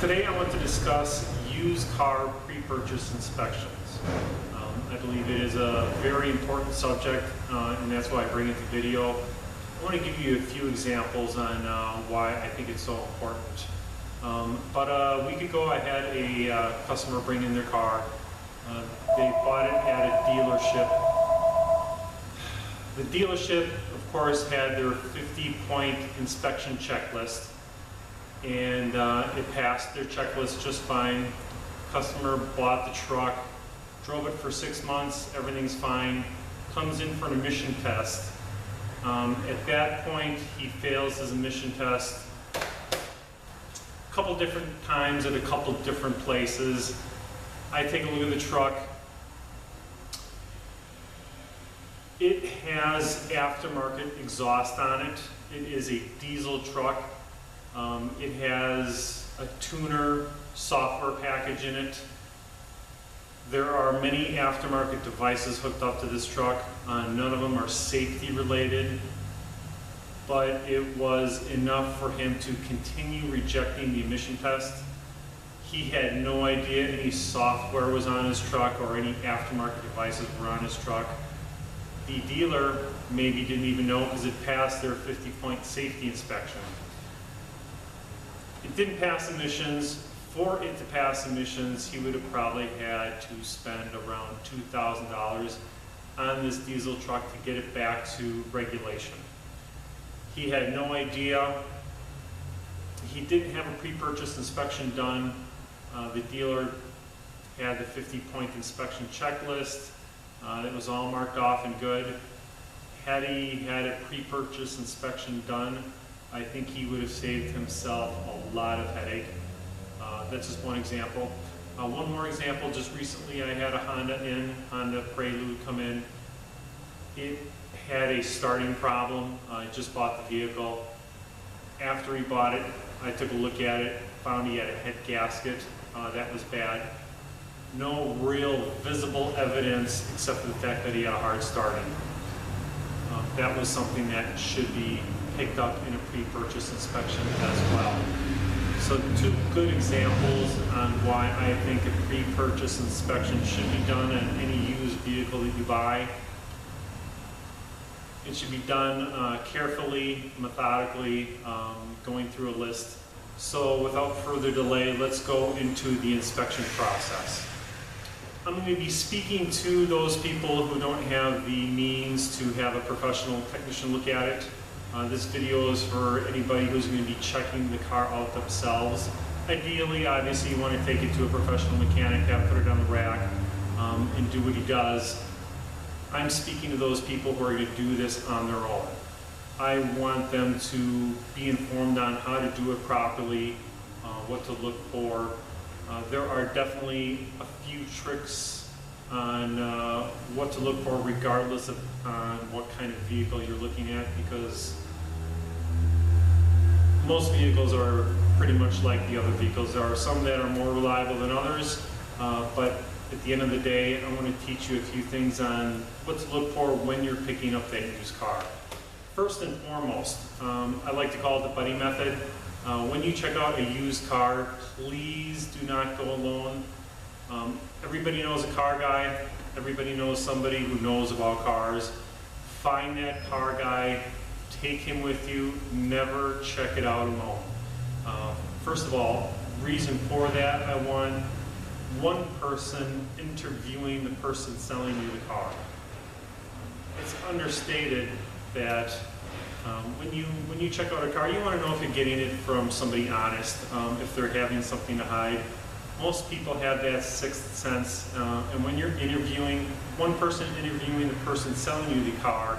Today I want to discuss used car pre-purchase inspections. I believe it is a very important subject, and that's why I bring it to video. I want to give you a few examples on why I think it's so important. But a week ago I had a customer bring in their car. They bought it at a dealership. The dealership, of course, had their 50-point inspection checklist, and it passed their checklist just fine. Customer bought the truck, drove it for 6 months, everything's fine, comes in for an emission test. At that point, he fails his emission test a couple different times at a couple different places. I take a look at the truck. It has aftermarket exhaust on it. It is a diesel truck. It has a tuner software package in it. There are many aftermarket devices hooked up to this truck. None of them are safety related, but it was enough for him to continue rejecting the emission test. He had no idea any software was on his truck or any aftermarket devices were on his truck. The dealer maybe didn't even know because it passed their 50-point safety inspection. It didn't pass emissions. For it to pass emissions, he would have probably had to spend around $2,000 on this diesel truck to get it back to regulation. He had no idea. He didn't have a pre-purchase inspection done. The dealer had the 50-point inspection checklist. It was all marked off and good. Had he had a pre-purchase inspection done, I think he would have saved himself a lot of headache. That's just one example. One more example, just recently I had a Honda Prelude come in. It had a starting problem. I just bought the vehicle. After he bought it, I took a look at it, found he had a head gasket. That was bad. No real visible evidence except for the fact that he had a hard starting. That was something that should be picked up in a pre-purchase inspection as well. So two good examples on why I think a pre-purchase inspection should be done on any used vehicle that you buy. It should be done carefully, methodically, going through a list. So without further delay, let's go into the inspection process. I'm going to be speaking to those people who don't have the means to have a professional technician look at it. This video is for anybody who's going to be checking the car out themselves. Ideally, obviously, you want to take it to a professional mechanic, put it on the rack, and do what he does. I'm speaking to those people who are going to do this on their own. I want them to be informed on how to do it properly, what to look for. There are definitely a few tricks on what to look for regardless of what kind of vehicle you're looking at, because most vehicles are pretty much like the other vehicles. There are some that are more reliable than others, but at the end of the day, I want to teach you a few things on what to look for when you're picking up that used car. First and foremost, I like to call it the buddy method. When you check out a used car, please do not go alone. Everybody knows a car guy. Everybody knows somebody who knows about cars. Find that car guy, take him with you, never check it out alone. First of all, reason for that, I want one person interviewing the person selling you the car. It's understated that when you check out a car, you want to know if you're getting it from somebody honest, if they're having something to hide. Most people have that sixth sense, and when you're interviewing, one person interviewing the person selling you the car,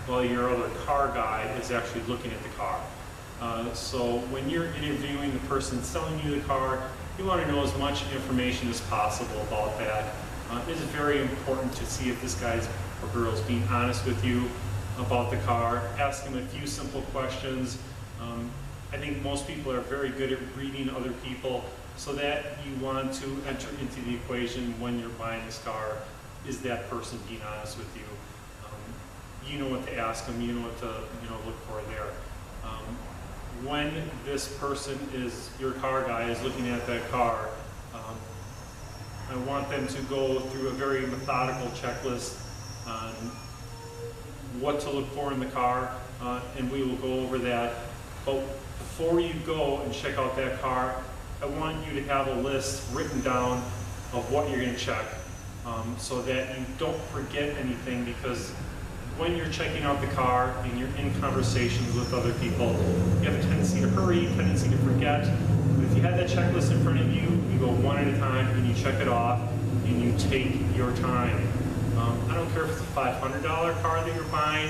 while your other car guy is actually looking at the car. So when you're interviewing the person selling you the car, you want to know as much information as possible about that. It's very important to see if this guy's or girl is being honest with you about the car. Ask them a few simple questions. I think most people are very good at reading other people, so that you want to enter into the equation when you're buying this car. Is that person being honest with you? You know what to ask them, you know what to look for there. when this person your car guy is looking at that car, I want them to go through a very methodical checklist on what to look for in the car, and we will go over that. But before you go and check out that car, I want you to have a list written down of what you're going to check, so that you don't forget anything, because when you're checking out the car and you're in conversations with other people, you have a tendency to hurry, a tendency to forget. But if you have that checklist in front of you, you go one at a time and you check it off and you take your time. I don't care if it's a $500 car that you're buying,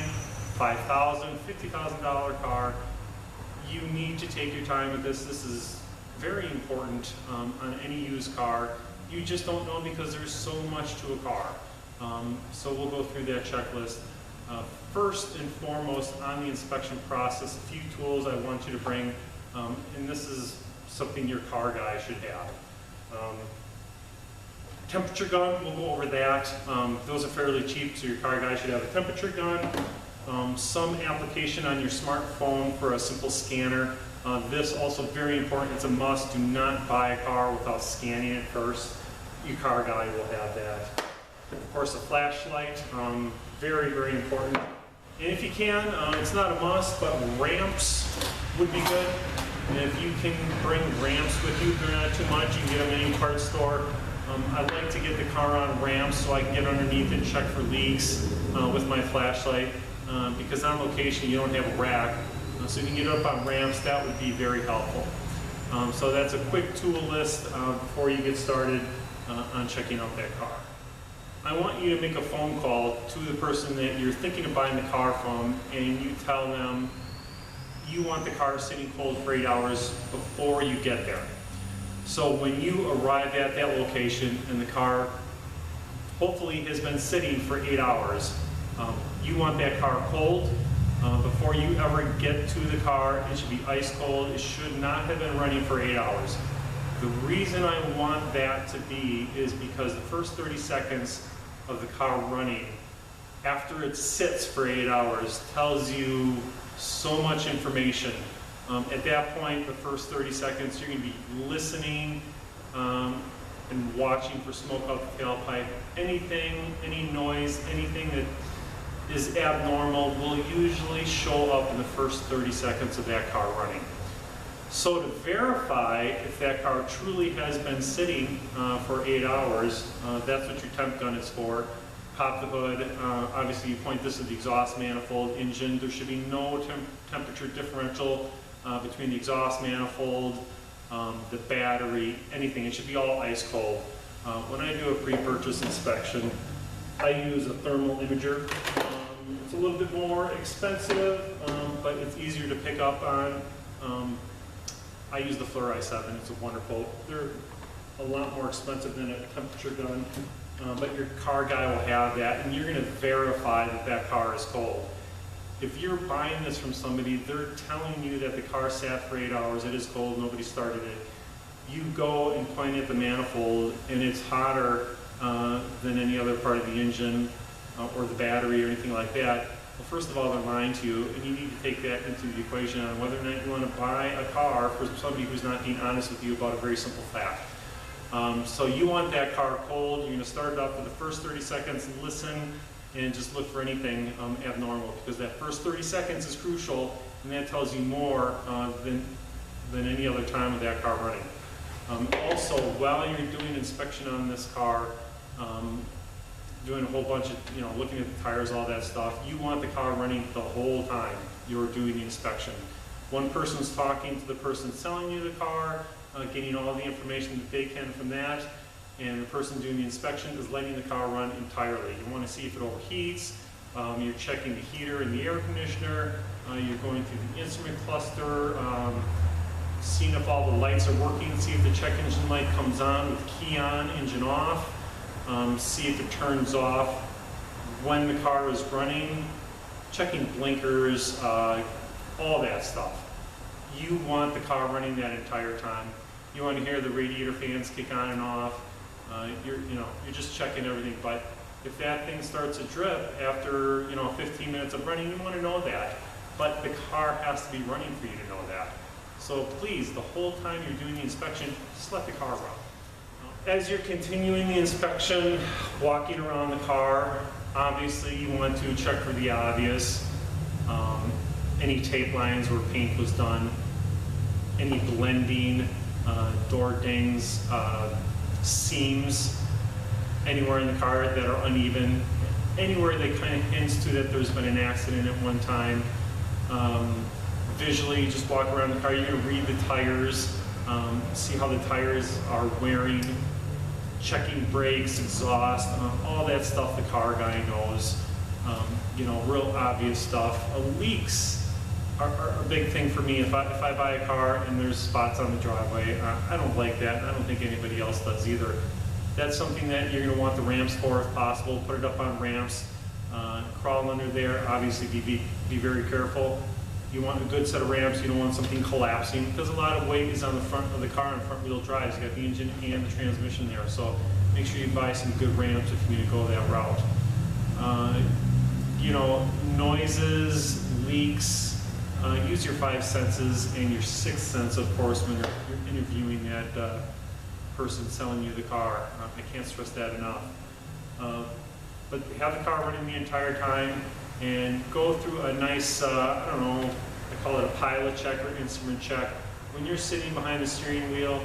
$5,000, $50,000 car. You need to take your time with this. This is very important on any used car. You just don't know, because there's so much to a car. So we'll go through that checklist. First and foremost, on the inspection process, a few tools I want you to bring, and this is something your car guy should have. Temperature gun, we'll go over that. Those are fairly cheap, so your car guy should have a temperature gun. Some application on your smartphone for a simple scanner. This also very important, it's a must. Do not buy a car without scanning it first. Your car guy will have that. Of course, a flashlight, very, very important. And if you can, it's not a must, but ramps would be good. And if you can bring ramps with you, they're not too much, you can get them in any parts store. I like to get the car on ramps so I can get underneath and check for leaks with my flashlight, because on location you don't have a rack. So if you can get up on ramps, that would be very helpful. So that's a quick tool list before you get started on checking out that car. I want you to make a phone call to the person that you're thinking of buying the car from, and you tell them you want the car sitting cold for 8 hours before you get there. So when you arrive at that location and the car hopefully has been sitting for 8 hours, you want that car cold. Before you ever get to the car, it should be ice cold. It should not have been running for 8 hours. The reason I want that to be is because the first 30 seconds of the car running, after it sits for 8 hours, tells you so much information. At that point, the first 30 seconds, you're going to be listening and watching for smoke out the tailpipe. Anything, any noise, anything that is abnormal will usually show up in the first 30 seconds of that car running. So to verify if that car truly has been sitting for 8 hours, that's what your temp gun is for. Pop the hood. Obviously you point this at the exhaust manifold, engine. There should be no temperature differential between the exhaust manifold, the battery, anything. It should be all ice cold. When I do a pre-purchase inspection, I use a thermal imager. It's a little bit more expensive, but it's easier to pick up on. I use the Fluor i7, it's a wonderful. They're a lot more expensive than a temperature gun, but your car guy will have that, and you're going to verify that that car is cold. If you're buying this from somebody, they're telling you that the car sat for 8 hours, it is cold, nobody started it. You go and point at the manifold, and it's hotter than any other part of the engine or the battery or anything like that. Well, first of all, they're lying to you, and you need to take that into the equation on whether or not you want to buy a car for somebody who's not being honest with you about a very simple fact. So you want that car cold. You're going to start it off with the first 30 seconds, listen, and just look for anything abnormal, because that first 30 seconds is crucial, and that tells you more than any other time of that car running. Also, while you're doing inspection on this car, doing a whole bunch of, looking at the tires, all that stuff, you want the car running the whole time you're doing the inspection. One person's talking to the person selling you the car, getting all the information that they can from that, and the person doing the inspection is letting the car run entirely. You want to see if it overheats, you're checking the heater and the air conditioner, you're going through the instrument cluster, seeing if all the lights are working, see if the check engine light comes on with key on, engine off. See if it turns off when the car is running, checking blinkers, all that stuff. You want the car running that entire time. You want to hear the radiator fans kick on and off. You're just checking everything. But if that thing starts to drip after 15 minutes of running, you want to know that. But the car has to be running for you to know that. So please, the whole time you're doing the inspection, just let the car run. As you're continuing the inspection, walking around the car, obviously you want to check for the obvious. Any tape lines where paint was done, any blending, door dings, seams, anywhere in the car that are uneven, anywhere that kind of hints to that there's been an accident at one time. Visually, just walk around the car, you're going to read the tires, see how the tires are wearing, checking brakes, exhaust, all that stuff the car guy knows. Real obvious stuff. Leaks are a big thing for me. If I buy a car and there's spots on the driveway, I don't like that, and I don't think anybody else does either. That's something that you're going to want the ramps for if possible. Put it up on ramps, crawl under there. Obviously be very careful. You want a good set of ramps. You don't want something collapsing, because a lot of weight is on the front of the car and front wheel drives. You got the engine and the transmission there. So make sure you buy some good ramps if you're going to go that route. Noises, leaks, use your 5 senses and your 6th sense, of course, when you're interviewing that person selling you the car. I can't stress that enough. But have the car running the entire time and go through a nice, I call it a pilot check or instrument check. When you're sitting behind the steering wheel,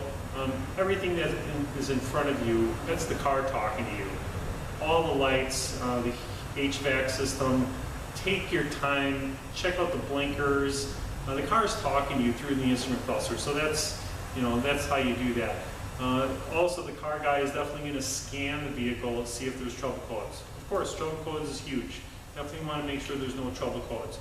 everything that is in front of you, that's the car talking to you. All the lights, the HVAC system, take your time, check out the blinkers. The car's talking to you through the instrument cluster, so that's how you do that. Also, the car guy is definitely going to scan the vehicle and see if there's trouble codes. Of course, trouble codes is huge. Definitely want to make sure there's no trouble codes.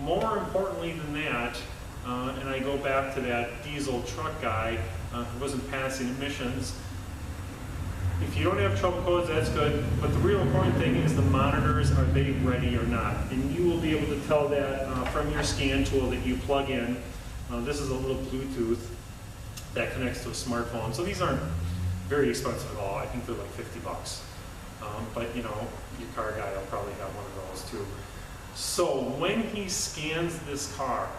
More importantly than that, and I go back to that diesel truck guy who wasn't passing emissions. If you don't have trouble codes, that's good, but the real important thing is the monitors, are they ready or not? And you will be able to tell that from your scan tool that you plug in. This is a little Bluetooth that connects to a smartphone. So these aren't very expensive at all. I think they're like 50 bucks. But your car guy will probably have one of those too. So when he scans this car,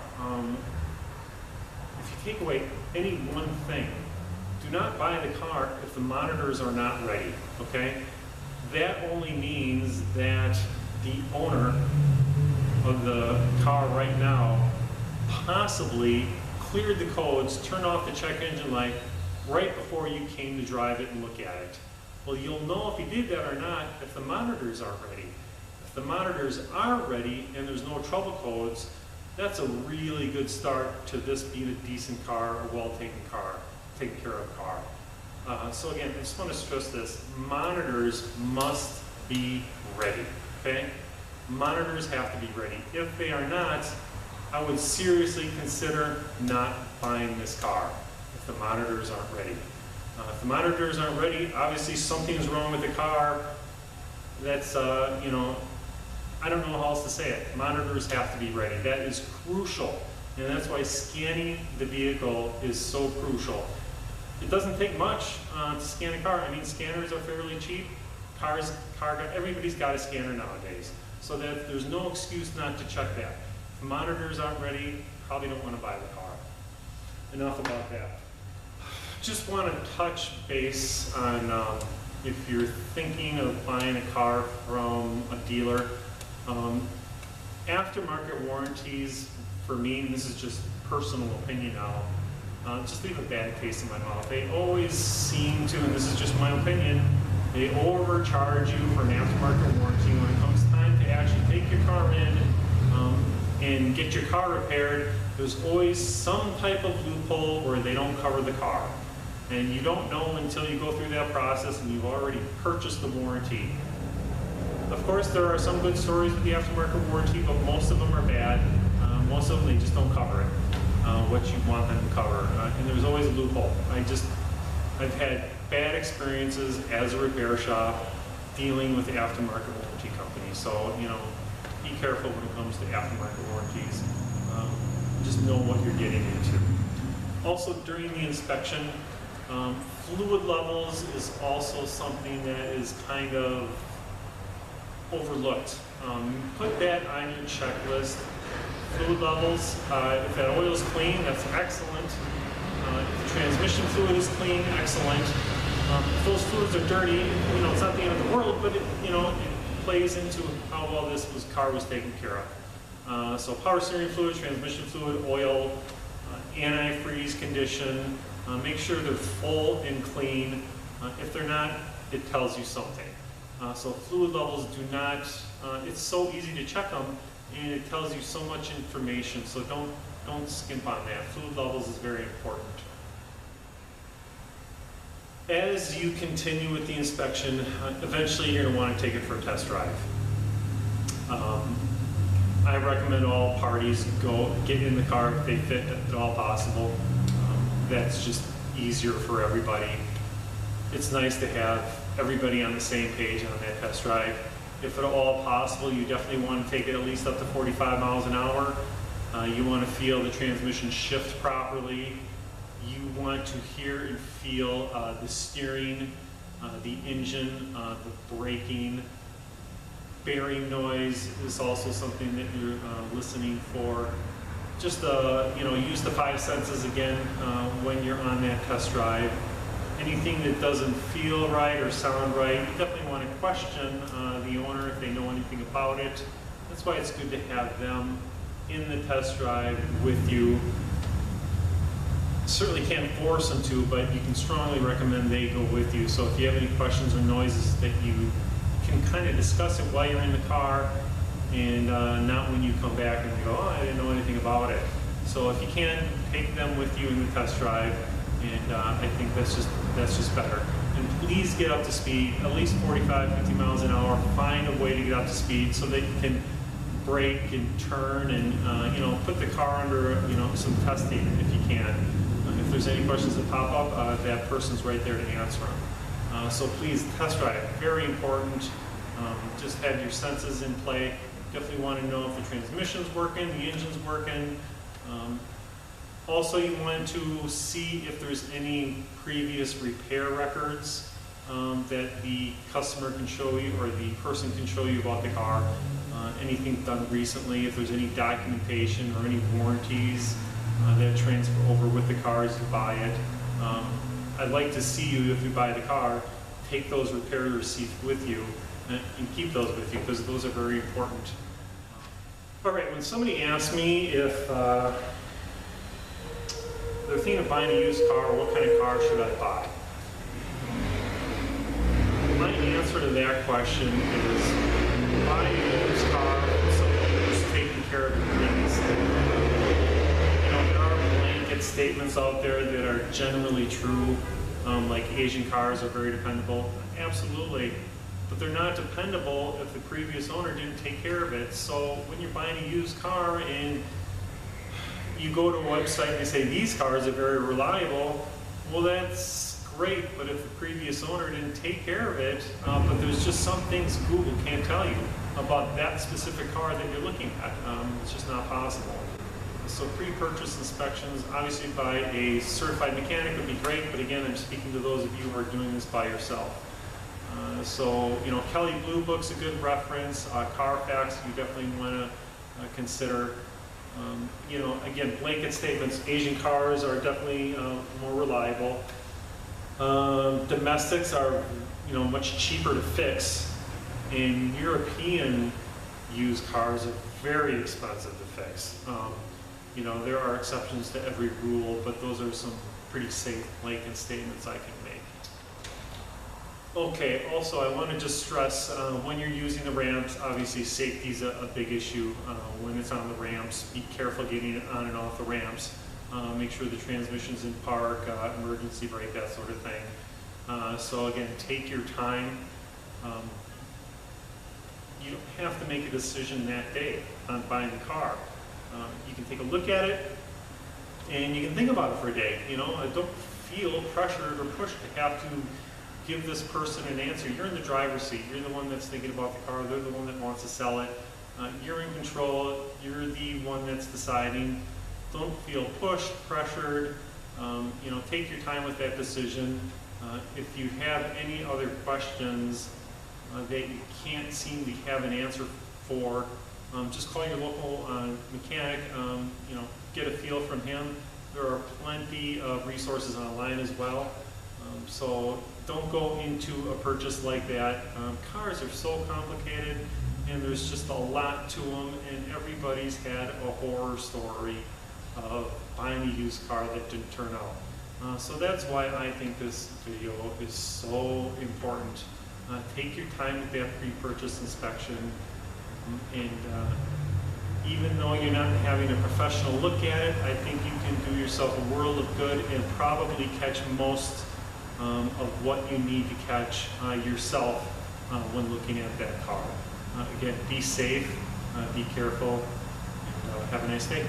if you take away any one thing, do not buy the car if the monitors are not ready, okay? That only means that the owner of the car right now possibly cleared the codes, turned off the check engine light right before you came to drive it and look at it. Well, you'll know if he did that or not if the monitors aren't ready. If the monitors are ready and there's no trouble codes, that's a really good start to this being a decent car, a well-taken car, taken care of car. So again, I just want to stress this. Monitors must be ready, okay? Monitors have to be ready. If they are not, I would seriously consider not buying this car if the monitors aren't ready. If the monitors aren't ready, obviously something's wrong with the car. That's, I don't know how else to say it. Monitors have to be ready. That is crucial. And that's why scanning the vehicle is so crucial. It doesn't take much to scan a car. I mean, scanners are fairly cheap. Everybody's got a scanner nowadays. So that there's no excuse not to check that. If monitors aren't ready, probably don't want to buy the car. Enough about that. Just want to touch base on if you're thinking of buying a car from a dealer. Aftermarket warranties, for me, and this is just personal opinion now, just leave a bad taste in my mouth. They always seem to, and this is just my opinion, they overcharge you for an aftermarket warranty when it comes time to actually take your car in and get your car repaired. There's always some type of loophole where they don't cover the car. And you don't know until you go through that process and you've already purchased the warranty. Of course, there are some good stories with the aftermarket warranty, but most of them are bad. Most of them, they just don't cover it, what you want them to cover. And there's always a loophole. I've had bad experiences as a repair shop dealing with the aftermarket warranty company. So, be careful when it comes to aftermarket warranties. Just know what you're getting into. Also, during the inspection, fluid levels is also something that is kind of overlooked. Put that on your checklist. fluid levels. If that oil is clean, that's excellent. If the transmission fluid is clean, excellent. If those fluids are dirty, it's not the end of the world, but it plays into how well this car was taken care of. So power steering fluid, transmission fluid, oil, antifreeze condition. Make sure they're full and clean. If they're not, it tells you something. So fluid levels do not, it's so easy to check them, and it tells you so much information, so don't skimp on that. Fluid levels is very important. As you continue with the inspection, eventually you're going to want to take it for a test drive. I recommend all parties get in the car if they fit at all possible. That's just easier for everybody. It's nice to have everybody on the same page on that test drive. If at all possible, you definitely want to take it at least up to 45 miles an hour. You want to feel the transmission shift properly. You want to hear and feel the steering, the engine, the braking. Bearing noise is also something that you're listening for. Just use the 5 senses again when you're on that test drive. Anything that doesn't feel right or sound right, you definitely want to question the owner if they know anything about it. That's why it's good to have them in the test drive with you. Certainly can't force them to, but you can strongly recommend they go with you. So if you have any questions or noises, that you can kind of discuss it while you're in the car, and not when you come back and you go, oh, I didn't know anything about it. So if you can, take them with you in the test drive, and I think that's just better. And please get up to speed, at least 45, 50 miles an hour. Find a way to get up to speed so that you can brake and turn and put the car under some testing if you can. If there's any questions that pop up, that person's right there to answer them. So please test drive, very important. Just have your senses in play. Definitely want to know if the transmission's working, the engine's working. Also, you want to see if there's any previous repair records that the customer can show you or the person can show you about the car. Anything done recently, if there's any documentation or any warranties that transfer over with the car as you buy it. I'd like to see you, if you buy the car, take those repair receipts with you and keep those with you, because those are very important. All right, when somebody asks me if they're thinking of buying a used car, what kind of car should I buy? My answer to that question is buy a used car from somebody who's taking care of your needs. There are blanket statements out there that are generally true, like Asian cars are very dependable. Absolutely. But they're not dependable if the previous owner didn't take care of it. So when you're buying a used car and you go to a website and they say these cars are very reliable, well, that's great, but if the previous owner didn't take care of it, but there's just some things Google can't tell you about that specific car that you're looking at. It's just not possible. So pre-purchase inspections, obviously by a certified mechanic would be great, but again, I'm speaking to those of you who are doing this by yourself. Kelly Blue Book's a good reference. Carfax, you definitely want to consider. Again, blanket statements. Asian cars are definitely more reliable. Domestics are, much cheaper to fix. And European used cars are very expensive to fix. There are exceptions to every rule, but those are some pretty safe blanket statements I can make. Okay, also I want to just stress, when you're using the ramps, obviously safety is a big issue when it's on the ramps. Be careful getting it on and off the ramps. Make sure the transmission's in park, emergency brake, that sort of thing. So again, take your time. You don't have to make a decision that day on buying the car. You can take a look at it and you can think about it for a day. Don't feel pressured or pushed to have to give this person an answer. You're in the driver's seat. You're the one that's thinking about the car. They're the one that wants to sell it. You're in control. You're the one that's deciding. Don't feel pushed, pressured. Take your time with that decision. If you have any other questions that you can't seem to have an answer for, just call your local mechanic, get a feel from him. There are plenty of resources online as well. So don't go into a purchase like that. Cars are so complicated, and there's just a lot to them, and everybody's had a horror story of buying a used car that didn't turn out. So that's why I think this video is so important. Take your time with that pre-purchase inspection, and even though you're not having a professional look at it, I think you can do yourself a world of good and probably catch most of what you need to catch yourself when looking at that car. Again, be safe, be careful, and have a nice day.